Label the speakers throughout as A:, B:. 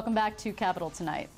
A: Welcome back to Capital Tonight.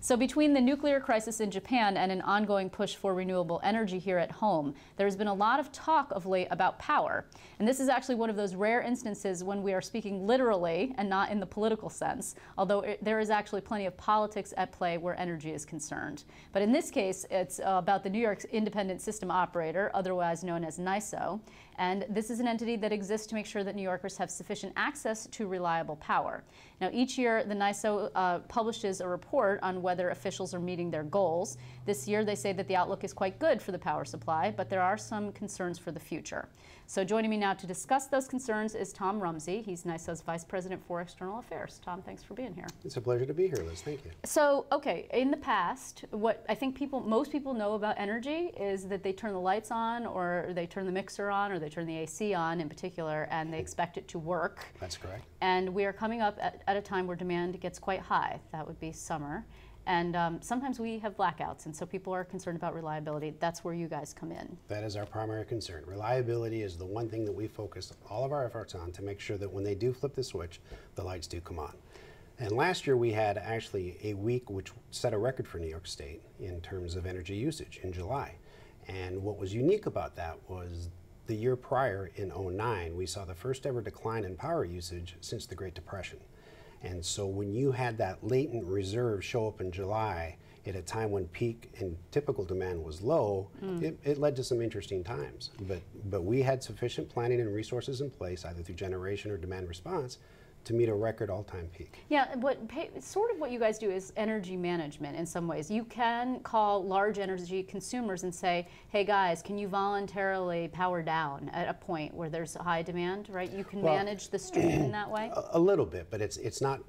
A: So between the nuclear crisis in Japan and an ongoing push for renewable energy here at home, there's been a lot of talk of late about power. And this is actually one of those rare instances when we are speaking literally and not in the political sense, although there is actually plenty of politics at play where energy is concerned. But in this case, it's about the New York Independent System Operator, otherwise known as NYISO. And this is an entity that exists to make sure that New Yorkers have sufficient access to reliable power. Now, each year, the NYISO publishes a report on whether officials are meeting their goals. This year, they say that the outlook is quite good for the power supply, but there are some concerns for the future. So joining me now to discuss those concerns is Tom Rumsey. He's NYISO's Vice President for External Affairs. Tom, thanks for being here.
B: It's a pleasure to be here, Liz. Thank you.
A: So, okay, in the past, what I think most people know about energy is that they turn the lights on, or they turn the mixer on, or they turn the AC on in particular, and they expect it to work.
B: That's correct.
A: And we are coming up at a time where demand gets quite high. That would be summer. And sometimes we have blackouts, and so people are concerned about reliability. That's where you guys come in.
B: That is our primary concern. Reliability is the one thing that we focus all of our efforts on to make sure that when they do flip the switch, the lights do come on. And last year we had actually a week which set a record for New York State in terms of energy usage in July. And what was unique about that was the year prior in '09, we saw the first ever decline in power usage since the Great Depression. And so when you had that latent reserve show up in July at a time when peak and typical demand was low, it led to some interesting times. But we had sufficient planning and resources in place, either through generation or demand response, to meet a record all-time peak.
A: Yeah, sort of what you guys do is energy management in some ways. You can call large energy consumers and say, hey guys, can you voluntarily power down at a point where there's high demand, right? You can manage the stream in that way?
B: A little bit, but it's not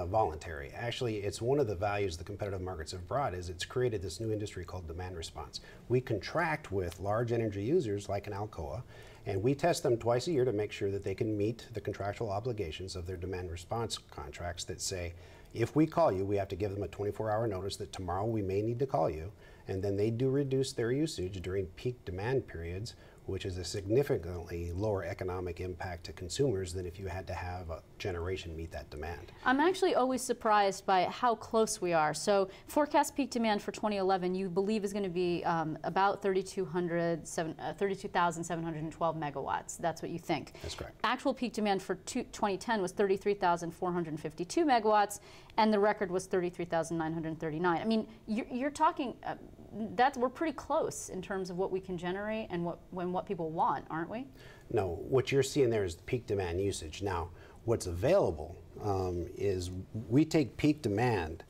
B: voluntary. Actually, it's one of the values the competitive markets have brought is it's created this new industry called demand response. We contract with large energy users like an Alcoa, and we test them twice a year to make sure that they can meet the contractual obligations of their demand response contracts that say, if we call you, we have to give them a 24-hour notice that tomorrow we may need to call you, and then they do reduce their usage during peak demand periods, which is a significantly lower economic impact to consumers than if you had to have a generation meet that demand.
A: I'm actually always surprised by how close we are. So forecast peak demand for 2011 you believe is going to be about 32,712 megawatts. That's what you think.
B: That's correct. Actual
A: peak demand for 2010 was 33,452 megawatts, and the record was 33,939. I mean, you're talking, we're pretty close in terms of what we can generate and what people want, aren't we?
B: No, what you're seeing there is peak demand usage. Now, what's available is we take peak demand.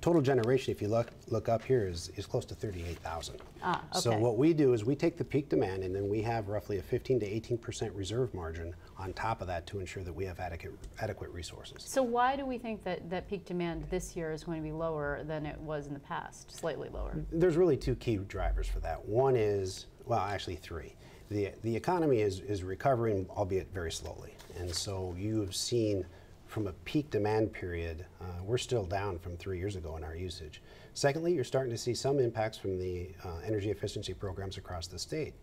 B: Total generation, if you look up here, is close to 38,000.
A: Ah, okay.
B: So what we do is we take the peak demand, and then we have roughly a 15 to 18% reserve margin on top of that to ensure that we have adequate resources.
A: So why do we think that peak demand this year is going to be lower than it was in the past, slightly lower?
B: There's really two key drivers for that. One is, well, actually three. The economy is recovering, albeit very slowly. And so you have seen from a peak demand period, we're still down from 3 years ago in our usage. Secondly, you're starting to see some impacts from the energy efficiency programs across the state.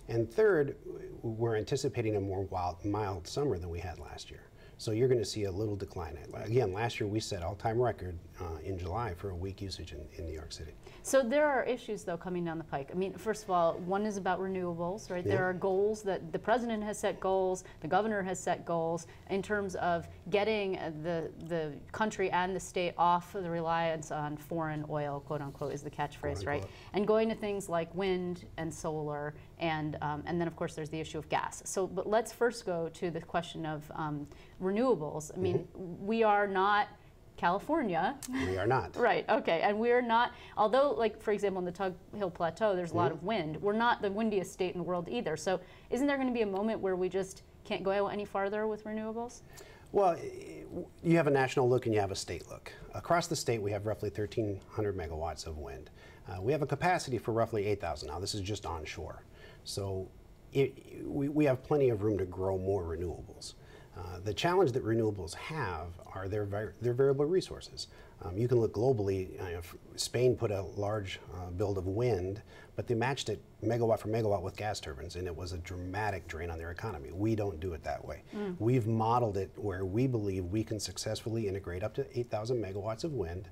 B: And third, we're anticipating a more mild summer than we had last year. So you're going to see a little decline. Again, last year we set all-time record in July for a week usage in New York City.
A: So there are issues, though, coming down the pike. I mean, first of all, one is about renewables, right? Yeah. There are goals that the president has set goals, the governor has set goals in terms of getting the country and the state off of the reliance on foreign oil, quote unquote, is the catchphrase, right? And going to things like wind and solar, and then of course there's the issue of gas. So, but let's first go to the question of renewables. I mean, we are not California.
B: We are not.
A: Right, okay, and we're not, although, like, for example, in the Tug Hill Plateau, there's a lot of wind. We're not the windiest state in the world either. So isn't there going to be a moment where we just can't go any farther with renewables?
B: Well, you have a national look and you have a state look. Across the state, we have roughly 1,300 megawatts of wind. We have a capacity for roughly 8,000 now. This is just onshore. So we have plenty of room to grow more renewables. The challenge that renewables have are their variable resources. You can look globally. Spain put a large build of wind, but they matched it megawatt for megawatt with gas turbines, and it was a dramatic drain on their economy. We don't do it that way. We've modeled it where we believe we can successfully integrate up to 8,000 megawatts of wind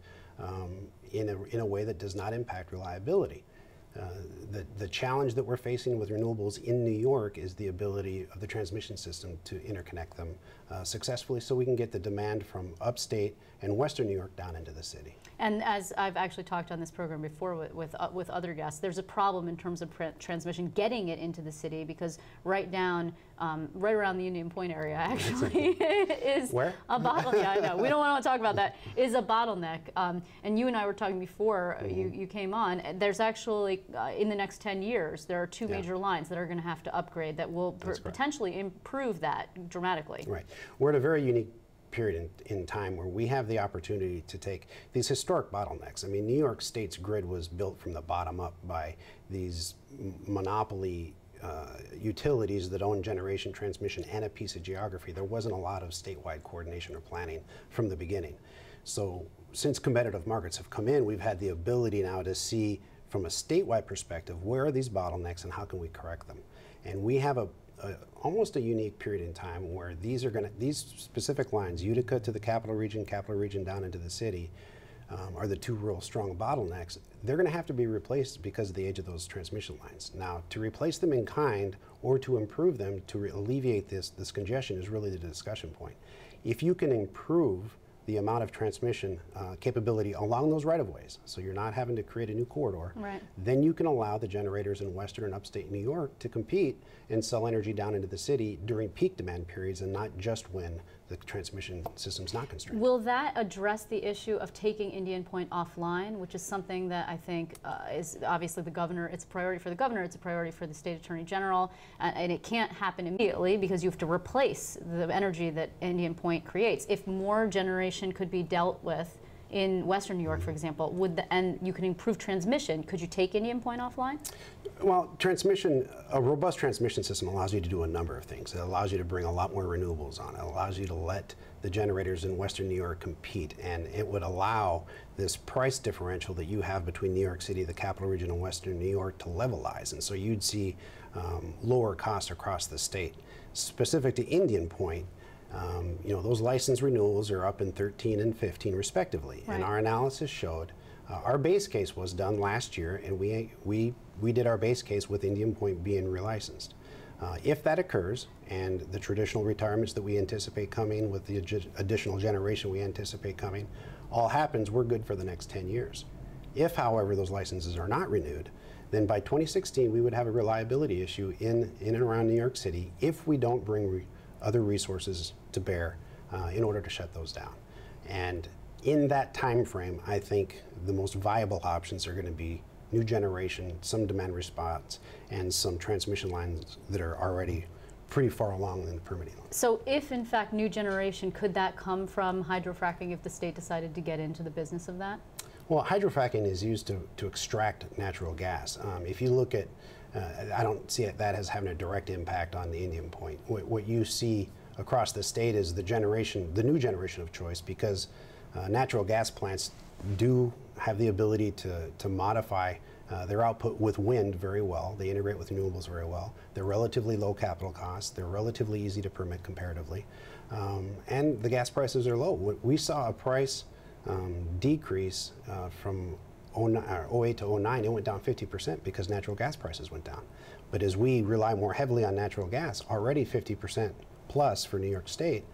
B: in a way that does not impact reliability. The challenge that we're facing with renewables in New York is the ability of the transmission system to interconnect them successfully, so we can get the demand from upstate and western New York down into the city.
A: And as I've actually talked on this program before with other guests, there's a problem in terms of transmission getting it into the city, because right around the Indian Point area actually is
B: Where?
A: a bottleneck. Yeah, I know. We don't want to talk about that. Is a bottleneck. And you and I were talking before you came on. There's actually in the next 10 years there are two major lines that are going to have to upgrade that will potentially improve that dramatically.
B: Right. We're at a very unique period in time where we have the opportunity to take these historic bottlenecks. I mean, New York State's grid was built from the bottom up by these monopoly utilities that own generation, transmission, and a piece of geography. There wasn't a lot of statewide coordination or planning from the beginning. So since competitive markets have come in, we've had the ability now to see from a statewide perspective, where are these bottlenecks and how can we correct them? And we have almost a unique period in time where these specific lines, Utica to the capital region down into the city, are the two real strong bottlenecks. They're going to have to be replaced because of the age of those transmission lines. Now, to replace them in kind or to improve them to alleviate this congestion is really the discussion point. If you can improve the amount of transmission capability along those right-of-ways, so you're not having to create a new corridor, then you can allow the generators in western and upstate New York to compete and sell energy down into the city during peak demand periods and not just when the transmission system's not constrained.
A: Will that address the issue of taking Indian Point offline, which is something that I think is obviously the governor, it's a priority for the governor, it's a priority for the state attorney general, and it can't happen immediately because you have to replace the energy that Indian Point creates. If more generation could be dealt with in western New York, for example, and you can improve transmission, could you take Indian Point offline?
B: Well, transmission, a robust transmission system allows you to do a number of things. It allows you to bring a lot more renewables on. It allows you to let the generators in western New York compete, and it would allow this price differential that you have between New York City, the capital region, and western New York to levelize. And so you'd see lower costs across the state. Specific to Indian Point, those license renewals are up in 13 and 15 respectively. And our analysis showed our base case was done last year, and we did our base case with Indian Point being relicensed. If that occurs, and the traditional retirements that we anticipate coming with the additional generation we anticipate coming, all happens, we're good for the next 10 years. If, however, those licenses are not renewed, then by 2016 we would have a reliability issue in and around New York City if we don't bring other resources to bear in order to shut those down. And in that time frame, I think the most viable options are going to be new generation, some demand response, and some transmission lines that are already pretty far along in the permitting.
A: So if in fact new generation, could that come from hydrofracking if the state decided to get into the business of that?
B: Well, hydrofracking is used to extract natural gas. If you look at, I don't see that as having a direct impact on the Indian Point. What you see across the state is the new generation of choice, because natural gas plants do have the ability to modify their output with wind very well. They integrate with renewables very well. They're relatively low capital costs. They're relatively easy to permit comparatively. And the gas prices are low. We saw a price decrease from 08 to 09. It went down 50% because natural gas prices went down. But as we rely more heavily on natural gas, already 50% plus for New York State,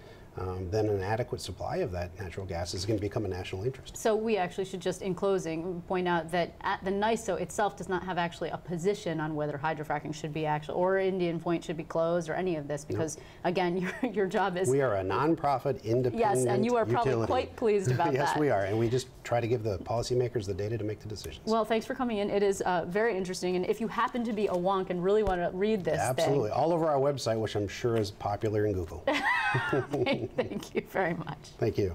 B: then an adequate supply of that natural gas is going to become a national interest.
A: So we actually should just, in closing, point out that the NYISO itself does not have actually a position on whether hydrofracking should be or Indian Point should be closed or any of this, because again, your job is...
B: We are a nonprofit, independent
A: Yes, and you are probably
B: utility.
A: Quite pleased about
B: yes,
A: that.
B: Yes, we are, and we just try to give the policymakers the data to make the decisions.
A: Well, thanks for coming in. It is very interesting, and if you happen to be a wonk and really want to read this
B: Absolutely. All over our website, which I'm sure is popular in Google.
A: Thank you very much.
B: Thank you.